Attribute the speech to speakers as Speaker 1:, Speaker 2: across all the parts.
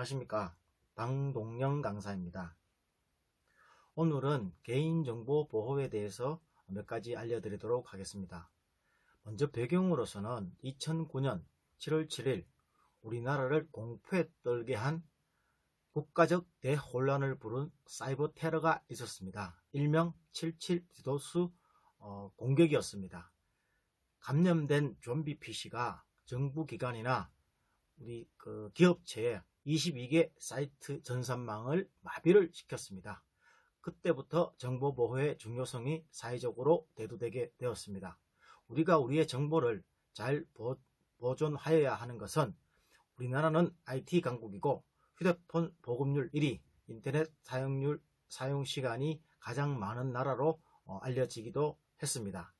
Speaker 1: 안녕하십니까. 방동영 강사입니다. 오늘은 개인정보 보호에 대해서 몇 가지 알려드리도록 하겠습니다. 먼저 배경으로서는 2009년 7월 7일 우리나라를 공포에 떨게 한 국가적 대혼란을 부른 사이버 테러가 있었습니다. 일명 77 디도스 공격이었습니다. 감염된 좀비 PC가 정부 기관이나 우리 기업체에 22개 사이트 전산망을 마비를 시켰습니다. 그때부터 정보 보호의 중요성이 사회적으로 대두되게 되었습니다. 우리가 우리의 정보를 잘 보존하여야 하는 것은 우리나라는 IT 강국이고 휴대폰 보급률 1위, 인터넷 사용 시간이 가장 많은 나라로 알려지기도 했습니다.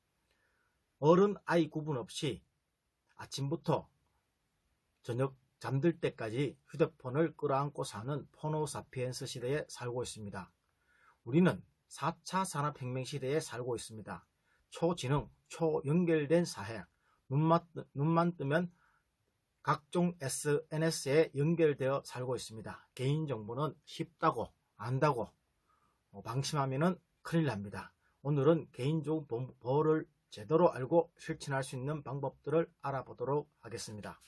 Speaker 1: 어른 아이 구분 없이 아침부터 저녁 잠들 때까지 휴대폰을 끌어안고 사는 포노사피엔스 시대에 살고 있습니다. 우리는 4차 산업혁명 시대에 살고 있습니다. 초지능, 초연결된 사회, 눈만 뜨면 각종 SNS에 연결되어 살고 있습니다. 개인정보는 쉽다고 안다고 방심하면 큰일 납니다. 오늘은 개인정보 보호를 제대로 알고 실천할 수 있는 방법들을 알아보도록 하겠습니다.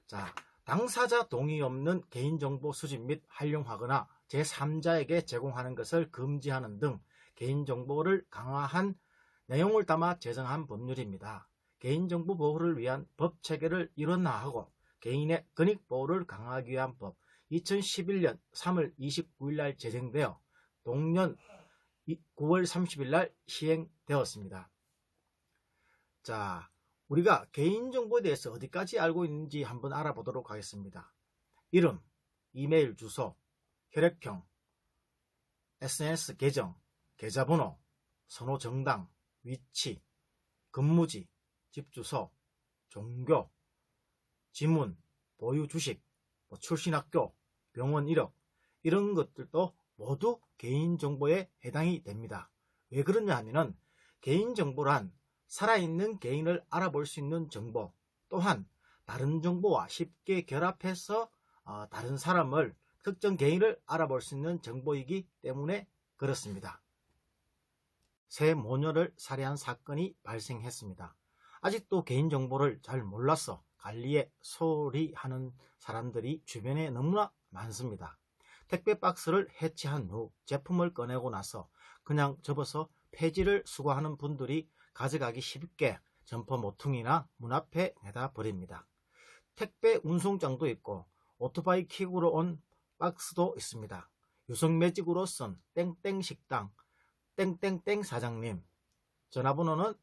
Speaker 1: 자, 당사자 동의 없는 개인정보 수집 및 활용하거나 제3자에게 제공하는 것을 금지하는 등 개인정보를 강화한 내용을 담아 제정한 법률입니다. 개인정보 보호를 위한 법체계를 일원화하고 개인의 권익보호를 강화하기 위한 법 2011년 3월 29일 날 제정되어 동년 9월 30일 날 시행되었습니다. 자, 우리가 개인정보에 대해서 어디까지 알고 있는지 한번 알아보도록 하겠습니다. 이름, 이메일 주소, 혈액형, SNS 계정, 계좌번호, 선호 정당, 위치, 근무지, 집주소, 종교, 지문, 보유 주식, 출신 학교, 병원 이력 이런 것들도 모두 개인정보에 해당이 됩니다. 왜 그러냐 하면은 개인정보란 살아있는 개인을 알아볼 수 있는 정보, 또한 다른 정보와 쉽게 결합해서 다른 사람을, 특정 개인을 알아볼 수 있는 정보이기 때문에 그렇습니다. 새 모녀를 살해한 사건이 발생했습니다. 아직도 개인정보를 잘 몰라서 관리에 소홀히 하는 사람들이 주변에 너무나 많습니다. 택배 박스를 해체한 후 제품을 꺼내고 나서 그냥 접어서 폐지를 수거하는 분들이 가져가기 쉽게 점퍼 모퉁이나 문 앞에 내다 버립니다. 택배 운송장도 있고 오토바이 킥으로 온 박스도 있습니다. 유성 매직으로 쓴 땡땡 식당, 땡땡땡 사장님, 전화번호는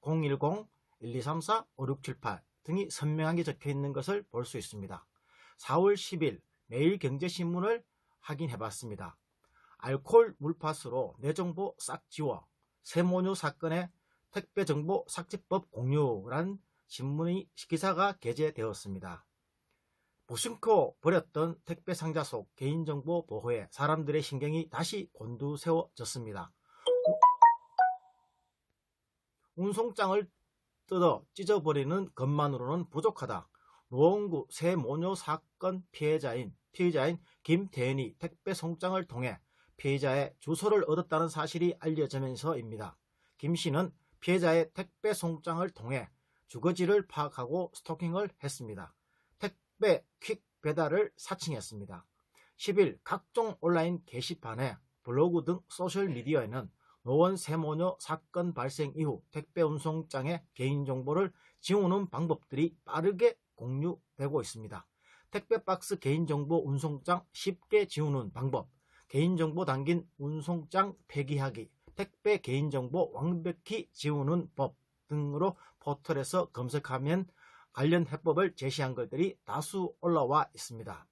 Speaker 1: 010-1234-5678 등이 선명하게 적혀 있는 것을 볼 수 있습니다. 4월 10일 매일경제신문을 확인해봤습니다. 알코올 물파스로 내 정보 싹 지워, 세모녀 사건의 택배정보 삭제법 공유란 신문의 기사가 게재되었습니다. 무심코 버렸던 택배 상자 속 개인정보 보호에 사람들의 신경이 다시 곤두세워졌습니다. 운송장을 뜯어 찢어버리는 것만으로는 부족하다. 노원구 세모녀 사건 피해자인 김태현이 택배 송장을 통해 피해자의 주소를 얻었다는 사실이 알려지면서입니다. 김 씨는 피해자의 택배 송장을 통해 주거지를 파악하고 스토킹을 했습니다. 택배 퀵 배달을 사칭했습니다. 10일 각종 온라인 게시판에 블로그 등 소셜미디어에는 노원 세모녀 사건 발생 이후 택배 운송장의 개인정보를 지우는 방법들이 빠르게 공유되고 있습니다. 택배 박스 개인정보 운송장 쉽게 지우는 방법, 개인정보 담긴 운송장 폐기하기, 택배 개인정보 완벽히 지우는 법 등으로 포털에서 검색하면 관련 해법을 제시한 것들이 다수 올라와 있습니다.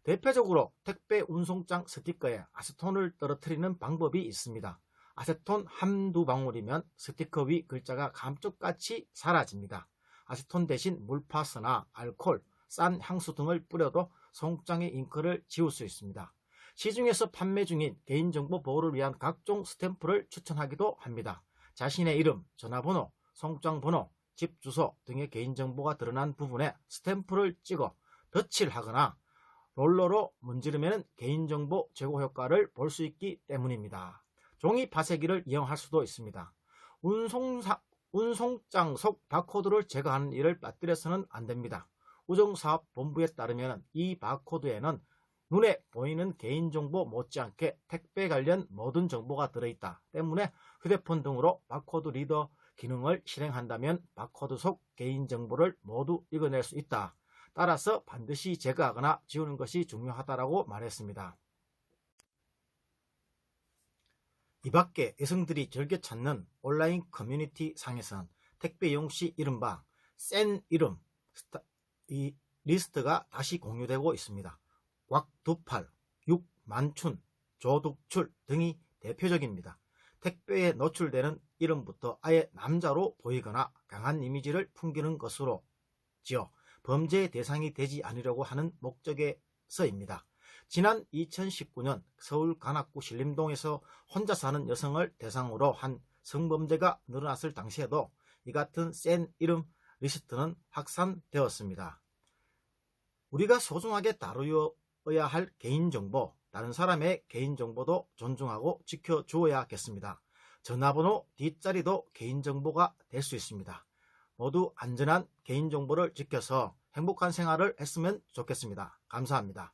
Speaker 1: 대표적으로 택배 운송장 스티커에 아세톤을 떨어뜨리는 방법이 있습니다. 아세톤 한두 방울이면 스티커 위 글자가 감쪽같이 사라집니다. 아세톤 대신 물파스나 알코올, 싼 향수 등을 뿌려도 송장의 잉크를 지울 수 있습니다. 시중에서 판매 중인 개인정보 보호를 위한 각종 스탬프를 추천하기도 합니다. 자신의 이름, 전화번호, 송장번호, 집 주소 등의 개인정보가 드러난 부분에 스탬프를 찍어 덧칠하거나 롤러로 문지르면 개인정보 제거 효과를 볼 수 있기 때문입니다. 종이 파쇄기를 이용할 수도 있습니다. 운송장 속 바코드를 제거하는 일을 빠뜨려서는 안 됩니다. 우정사업본부에 따르면 이 바코드에는 눈에 보이는 개인정보 못지않게 택배 관련 모든 정보가 들어있다 때문에 휴대폰 등으로 바코드 리더 기능을 실행한다면 바코드 속 개인정보를 모두 읽어낼 수 있다. 따라서 반드시 제거하거나 지우는 것이 중요하다고 말했습니다. 이 밖에 여성들이 즐겨 찾는 온라인 커뮤니티 상에선 택배 이용 시 이른바 센 이름 이 리스트가 다시 공유되고 있습니다. 곽두팔, 육만춘, 조득출 등이 대표적입니다. 택배에 노출되는 이름부터 아예 남자로 보이거나 강한 이미지를 풍기는 것으로 지어 범죄의 대상이 되지 않으려고 하는 목적에서입니다. 지난 2019년 서울 관악구 신림동에서 혼자 사는 여성을 대상으로 한 성범죄가 늘어났을 당시에도 이 같은 센 이름 리스트는 확산되었습니다. 우리가 소중하게 다루어야 할 개인정보, 다른 사람의 개인정보도 존중하고 지켜주어야겠습니다. 전화번호 뒷자리도 개인정보가 될 수 있습니다. 모두 안전한 개인정보를 지켜서 행복한 생활을 했으면 좋겠습니다. 감사합니다.